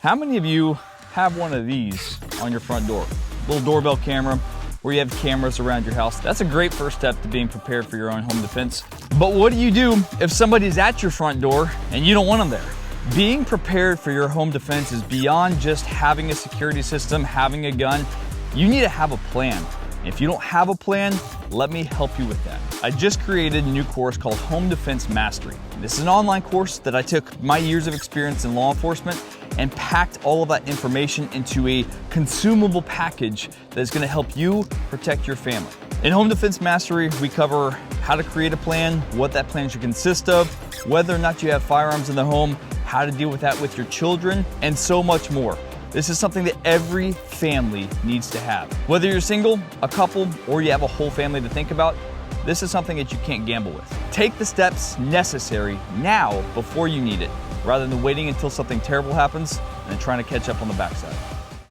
How many of you have one of these on your front door? Little doorbell camera, where you have cameras around your house. That's a great first step to being prepared for your own home defense. But what do you do if somebody's at your front door and you don't want them there? Being prepared for your home defense is beyond just having a security system, having a gun. You need to have a plan. If you don't have a plan, let me help you with that. I just created a new course called Home Defense Mastery. This is an online course that I took my years of experience in law enforcement and packed all of that information into a consumable package that is going to help you protect your family. In Home Defense Mastery, we cover how to create a plan, what that plan should consist of, whether or not you have firearms in the home, how to deal with that with your children, and so much more. This is something that every family needs to have. Whether you're single, a couple, or you have a whole family to think about, this is something that you can't gamble with. Take the steps necessary now before you need it, rather than waiting until something terrible happens and then trying to catch up on the backside.